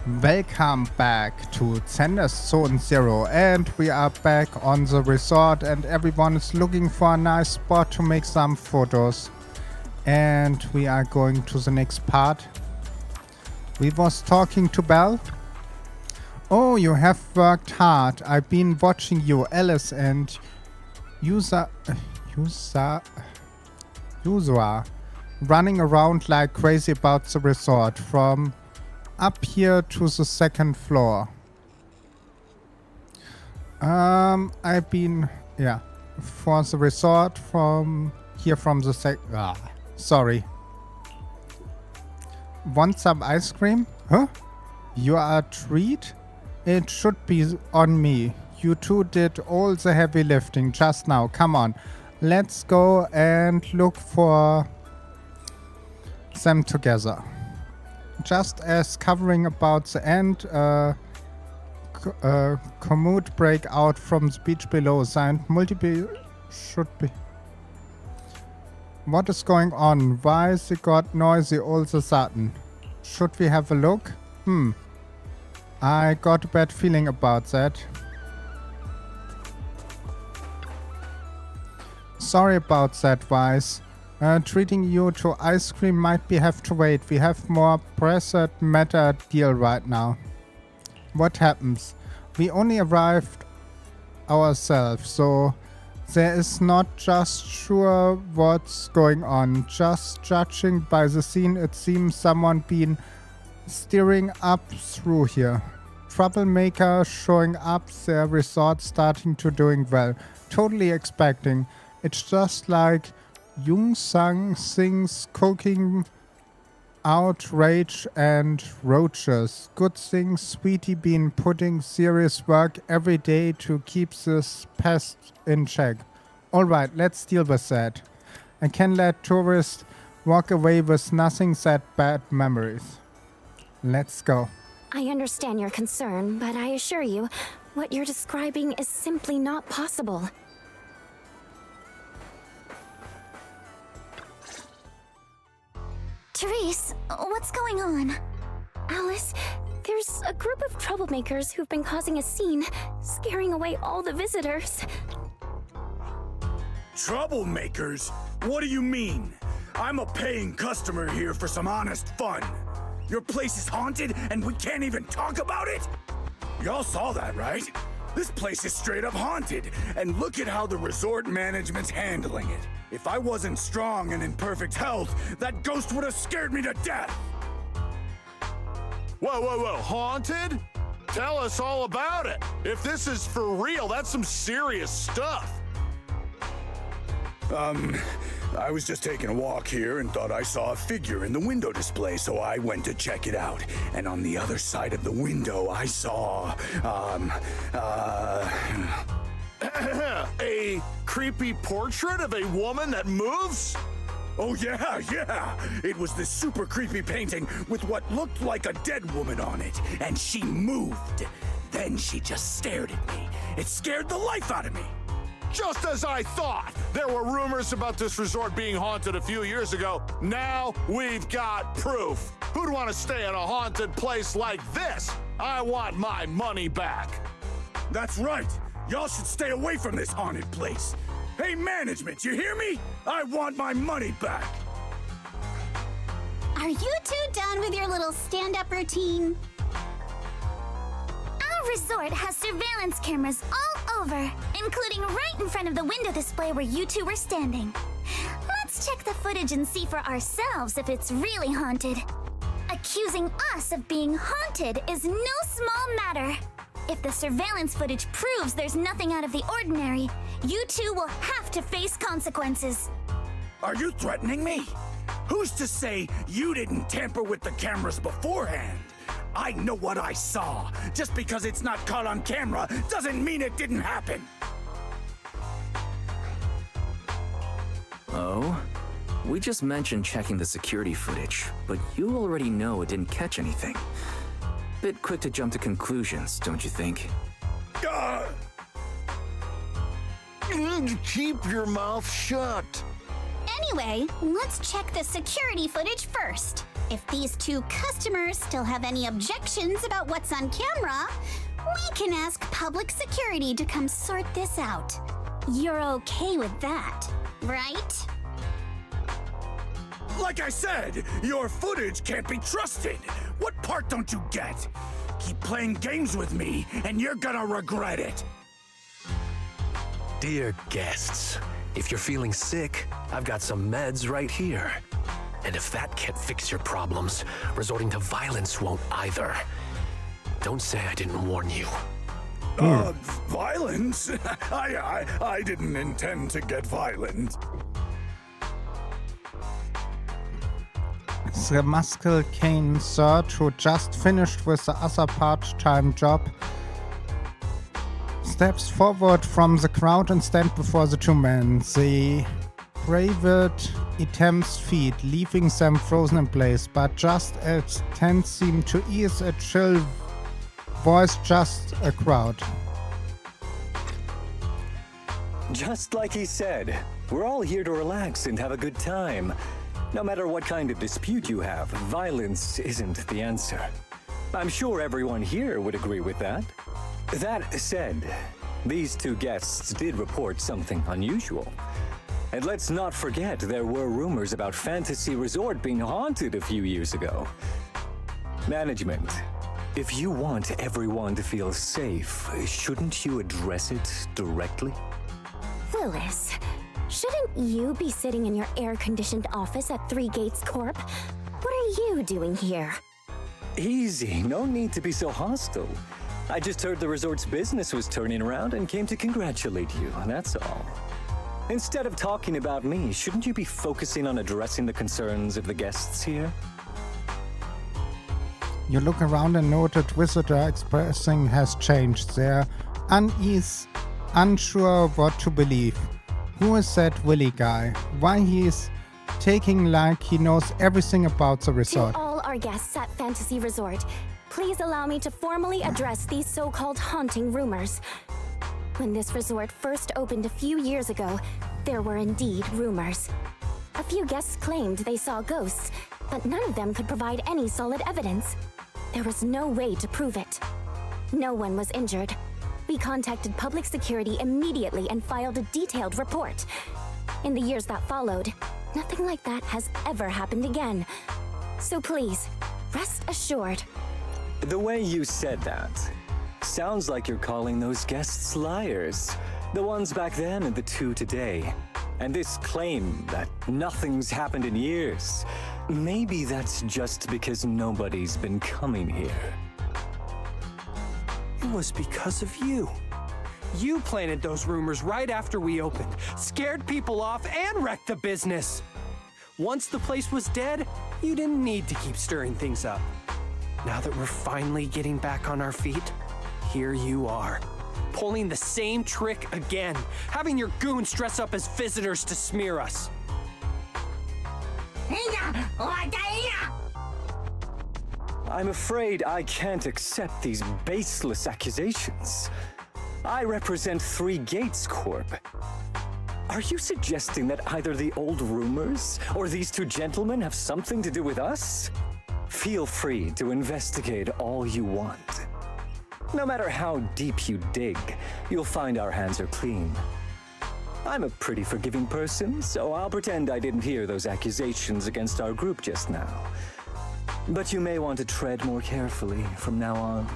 Welcome back to Zenless Zone Zero, and we are back on the resort, and everyone is looking for a nice spot to make some photos. And we are going to the next part. We was talking to Belle. Oh, you have worked hard. I've been watching you, Alice, and Yusa running around like crazy about the resort from up here to the second floor. I've been, for the resort from here from the sorry. Want some ice cream? Huh? You are a treat? It should be on me. You two did all the heavy lifting just now. Come on. Let's go and look for them together. Just as covering about the end, commute break out from the beach below. Signed multiple should be. What is going on? Why is it got noisy all of a sudden? Should we have a look? I got a bad feeling about that. Sorry about that, Wise. Treating you to ice cream might have to wait. We have more pressed matter deal right now. What happens? We only arrived ourselves, so there is not just sure what's going on. Just judging by the scene, it seems someone been steering up through here. Troublemaker showing up, their resort starting to doing well. Totally expecting. It's just like Jung Sang things cooking outrage and roaches. Good thing Sweetie been putting serious work every day to keep this pest in check. Alright, let's deal with that. I can let tourists walk away with nothing but bad memories. Let's go. I understand your concern, but I assure you, what you're describing is simply not possible. Therese, what's going on? Alice, there's a group of troublemakers who've been causing a scene, scaring away all the visitors. Troublemakers? What do you mean? I'm a paying customer here for some honest fun. Your place is haunted and we can't even talk about it? Y'all saw that, right? This place is straight up haunted, and look at how the resort management's handling it. If I wasn't strong and in perfect health, that ghost would have scared me to death. Whoa, haunted? Tell us all about it. If this is for real, that's some serious stuff. I was just taking a walk here and thought I saw a figure in the window display, so I went to check it out. And on the other side of the window, I saw, a creepy portrait of a woman that moves? Oh yeah. It was this super creepy painting with what looked like a dead woman on it, and she moved. Then she just stared at me. It scared the life out of me. Just as I thought. There were rumors about this resort being haunted a few years ago. Now we've got proof. Who'd want to stay in a haunted place like this? I want my money back. That's right. Y'all should stay away from this haunted place. Hey, management, you hear me? I want my money back. Are you two done with your little stand-up routine? Our resort has surveillance cameras all over, including right in front of the window display where you two were standing. Let's check the footage and see for ourselves if it's really haunted. Accusing us of being haunted is no small matter. If the surveillance footage proves there's nothing out of the ordinary, you two will have to face consequences. Are you threatening me? Who's to say you didn't tamper with the cameras beforehand? I know what I saw. Just because it's not caught on camera doesn't mean it didn't happen. Oh? We just mentioned checking the security footage, but you already know it didn't catch anything. Bit quick to jump to conclusions, don't you think? Keep your mouth shut. Anyway, let's check the security footage first. If these two customers still have any objections about what's on camera, we can ask public security to come sort this out. You're okay with that, right? Like I said, your footage can't be trusted. What part don't you get? Keep playing games with me, and you're gonna regret it. Dear guests, if you're feeling sick, I've got some meds right here. And if that can't fix your problems, resorting to violence won't either. Don't say I didn't warn you. Violence? I didn't intend to get violent. The muscle cane search, who just finished with the other part-time job, steps forward from the crowd and stands before the two men. The private attempts feet, leaving them frozen in place, but just as tense seem to ease, a chill voice just a crowd. Just like he said, we're all here to relax and have a good time. No matter what kind of dispute you have, violence isn't the answer. I'm sure everyone here would agree with that. That said, these two guests did report something unusual. And let's not forget there were rumors about Fantasy Resort being haunted a few years ago. Management, if you want everyone to feel safe, shouldn't you address it directly? Willis, shouldn't you be sitting in your air-conditioned office at Three Gates Corp? What are you doing here? Easy, no need to be so hostile. I just heard the resort's business was turning around and came to congratulate you, that's all. Instead of talking about me, shouldn't you be focusing on addressing the concerns of the guests here? You look around and note that visitor expressing has changed. They're unease, unsure what to believe. Who is that Willy guy? Why he's taking like he knows everything about the resort? To all our guests at Fantasy Resort, please allow me to formally address these so-called haunting rumors. When this resort first opened a few years ago, there were indeed rumors. A few guests claimed they saw ghosts, but none of them could provide any solid evidence. There was no way to prove it. No one was injured. We contacted public security immediately and filed a detailed report. In the years that followed, nothing like that has ever happened again. So please, rest assured. The way you said that sounds like you're calling those guests liars. The ones back then and the two today. And this claim that nothing's happened in years, maybe that's just because nobody's been coming here. It was because of you. You planted those rumors right after we opened, scared people off, and wrecked the business. Once the place was dead, you didn't need to keep stirring things up. Now that we're finally getting back on our feet, here you are, pulling the same trick again, having your goons dress up as visitors to smear us. I'm afraid I can't accept these baseless accusations. I represent Three Gates Corp. Are you suggesting that either the old rumors or these two gentlemen have something to do with us? Feel free to investigate all you want. No matter how deep you dig, you'll find our hands are clean. I'm a pretty forgiving person, so I'll pretend I didn't hear those accusations against our group just now. But you may want to tread more carefully from now on.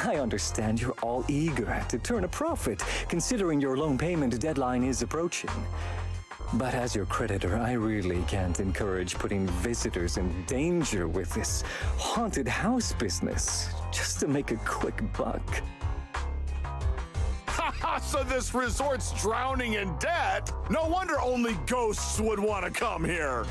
I understand you're all eager to turn a profit, considering your loan payment deadline is approaching. But as your creditor, I really can't encourage putting visitors in danger with this haunted house business, just to make a quick buck. So this resort's drowning in debt? No wonder only ghosts would want to come here.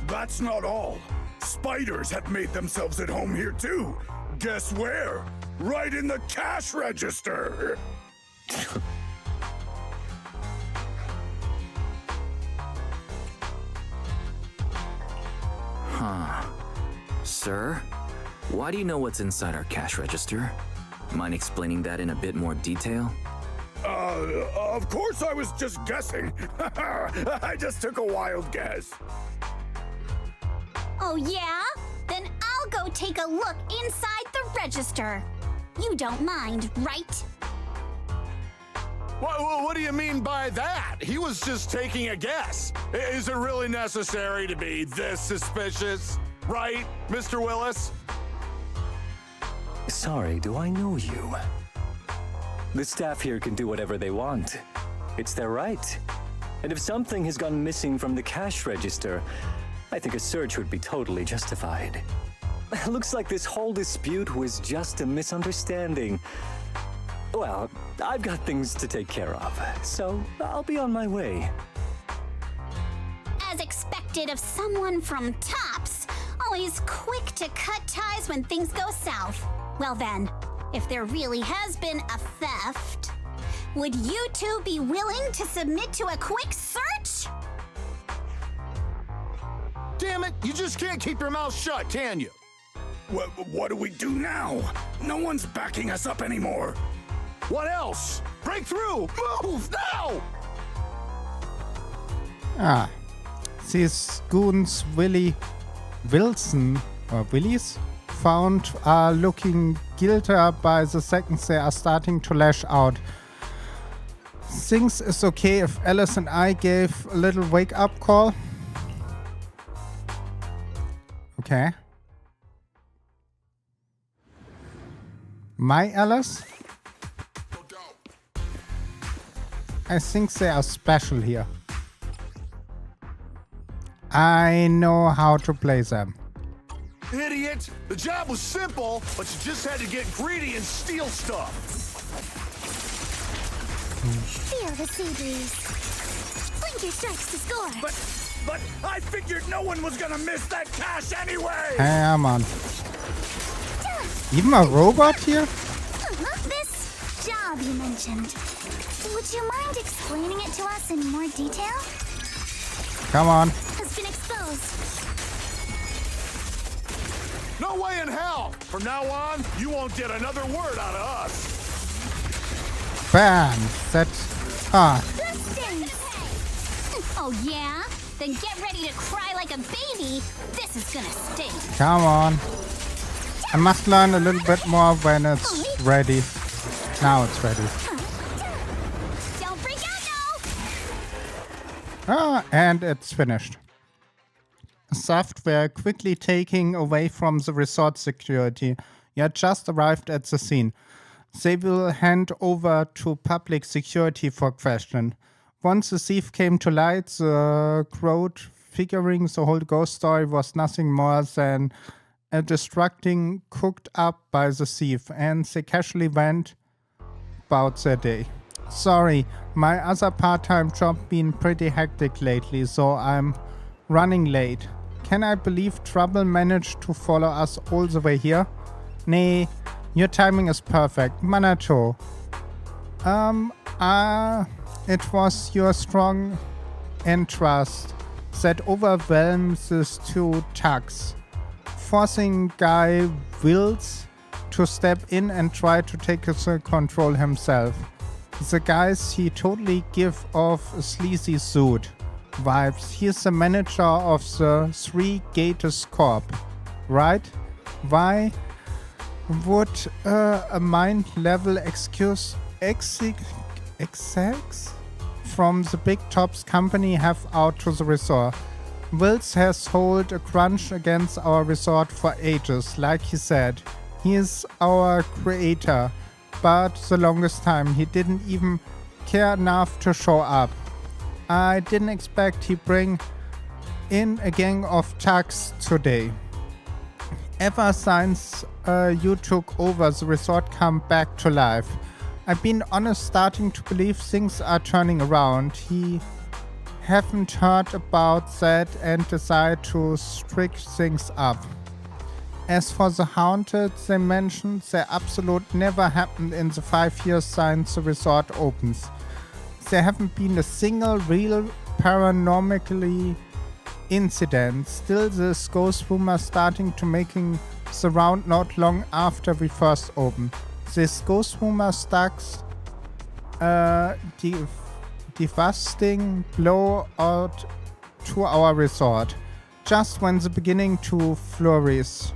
That's not all. Spiders have made themselves at home here too. Guess where? Right in the cash register. Huh. Sir, why do you know what's inside our cash register? Mind explaining that in a bit more detail? Of course I was just guessing. I just took a wild guess. Oh, yeah? Then I'll go take a look inside the register. You don't mind, right? What do you mean by that? He was just taking a guess. Is it really necessary to be this suspicious? Right, Mr. Willis? Sorry, do I know you? The staff here can do whatever they want. It's their right. And if something has gone missing from the cash register, I think a search would be totally justified. Looks like this whole dispute was just a misunderstanding. Well, I've got things to take care of, so I'll be on my way. As expected of someone from Tops, always quick to cut ties when things go south. Well then, if there really has been a theft, would you two be willing to submit to a quick search? Damn it, you just can't keep your mouth shut, can you? What do we do now? No one's backing us up anymore. What else? Break through! Move now! These goons Wilson Willies found are looking guiltier by the seconds they are starting to lash out. Things is okay if Alice and I gave a little wake-up call. Okay. My Alice? I think they are special here. I know how to play them. Idiot! The job was simple, but you just had to get greedy and steal stuff. Feel the sea breeze. Blinker strikes to score. But I figured no one was gonna miss that cash anyway! Come on. Even a robot here? This job you mentioned. Would you mind explaining it to us in more detail? Come on. Has been exposed. No way in hell! From now on, you won't get another word out of us. Bam. That. Oh yeah? Then get ready to cry like a baby. This is gonna stink. Come on. I must learn a little bit more when it's ready. Now it's ready. Don't freak out now! And it's finished. Software quickly taking away from the resort security. You had just arrived at the scene. They will hand over to public security for question. Once the thief came to light, the crowd figuring the whole ghost story was nothing more than a distracting cooked up by the thief, and they casually went about their day. Sorry, my other part-time job been pretty hectic lately, so I'm running late. Can I believe Trouble managed to follow us all the way here? Nee, your timing is perfect. Manato. It was your strong trust that overwhelmed these two thugs, forcing Guy Wills to step in and try to take control himself. The guys he totally give off sleazy suit vibes. He's the manager of the Three Gators Corp, right? Why would a mind-level excuse execs from the big tops company have out to the resort? Wills has held a grudge against our resort for ages, like he said. He is our creator, but the longest time he didn't even care enough to show up. I didn't expect he'd bring in a gang of thugs today. Ever since you took over, the resort come back to life. I've been honest starting to believe things are turning around. He haven't heard about that and decide to strict things up. As for the haunted they mentioned, they absolute never happened in the 5 years since the resort opens. There haven't been a single real paranormally incident. Still, this ghost rumor starting to making the round not long after we first opened. This ghost rumor stacks devastating blow out to our resort. just when the beginning to flourish.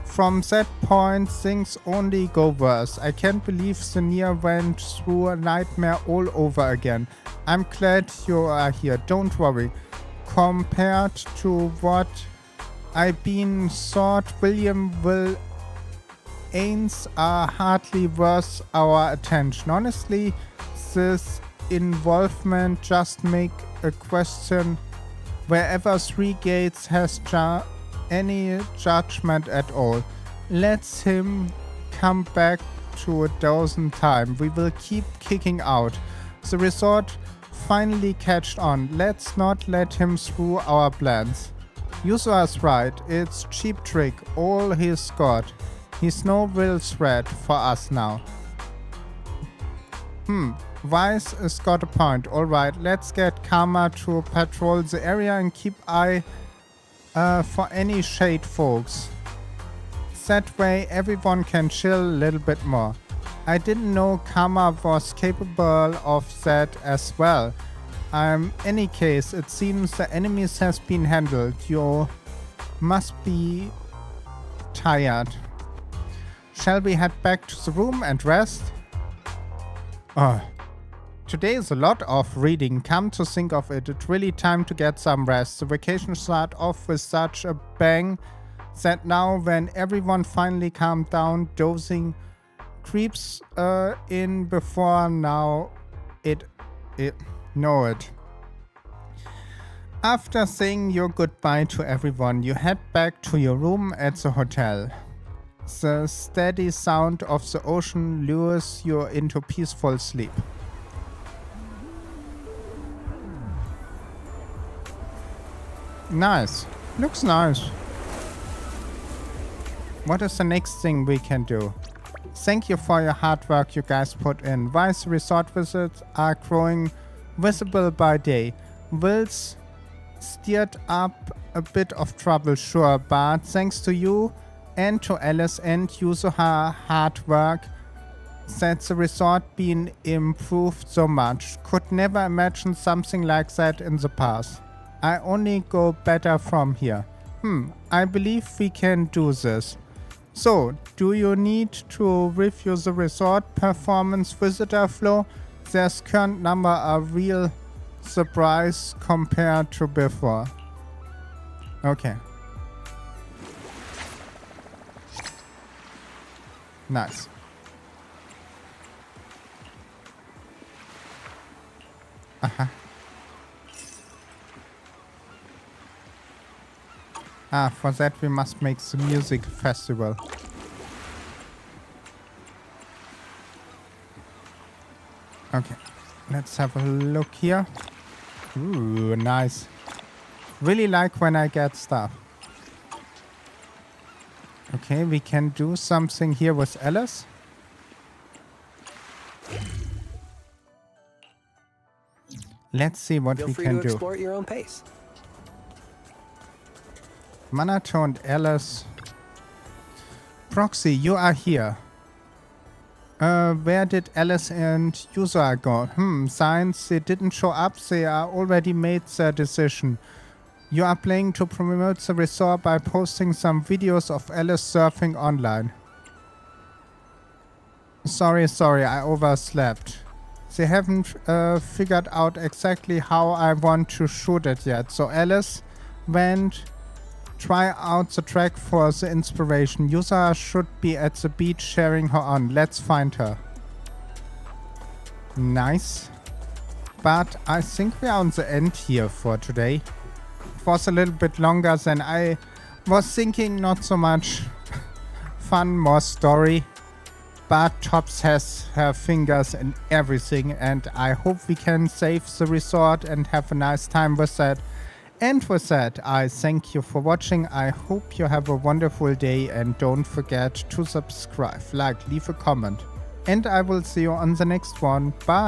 From that point, things only go worse. I can't believe Senia went through a nightmare all over again. I'm glad you are here, don't worry. Compared to what I've been thought, William will Ains are hardly worth our attention. Honestly, this involvement just make a question wherever Three Gates has any judgment at all. Let him come back to a dozen times. We will keep kicking out. The resort finally catched on. Let's not let him through our plans. Yusua's right. It's cheap trick. All he's got. He's no real threat for us now. Weiss has got a point. Alright, let's get Karma to patrol the area and keep eye for any shade folks. That way everyone can chill a little bit more. I didn't know Karma was capable of that as well. Any case, it seems the enemies has been handled. You must be tired. Shall we head back to the room and rest? Today is a lot of reading. Come to think of it, it's really time to get some rest. The vacation started off with such a bang that now when everyone finally calmed down, dozing creeps in before now it. After saying your goodbye to everyone, you head back to your room at the hotel. The steady sound of the ocean lures you into peaceful sleep. Nice. Looks nice. What is the next thing we can do? Thank you for your hard work you guys put in. Wise resort visits are growing visible by day. Will's steered up a bit of trouble, sure, but thanks to you and to Alice and Yusuha hard work, that's the resort been improved so much. Could never imagine something like that in the past. I only go better from here. I believe we can do this. So, do you need to review the resort performance visitor flow? There's current number a real surprise compared to before. Okay. Nice. For that we must make the music festival. Okay, let's have a look here. Ooh, nice. Really like when I get stuff. Okay, we can do something here with Alice. Let's see what we can do. Feel free to explore at your own pace. Manato and Alice. Proxy, you are here. Where did Alice and Yusa go? Since they didn't show up, they are already made their decision. You are planning to promote the resort by posting some videos of Alice surfing online. Sorry, I overslept. They haven't figured out exactly how I want to shoot it yet. So Alice went try out the track for the inspiration. Yusa should be at the beach cheering her on. Let's find her. Nice. But I think we are on the end here for today. It was a little bit longer than I was thinking. Not so much fun, more story. But Tops has her fingers in everything, and I hope we can save the resort and have a nice time with that. And with that, I thank you for watching. I hope you have a wonderful day, and don't forget to subscribe, like, leave a comment. And I will see you on the next one. Bye!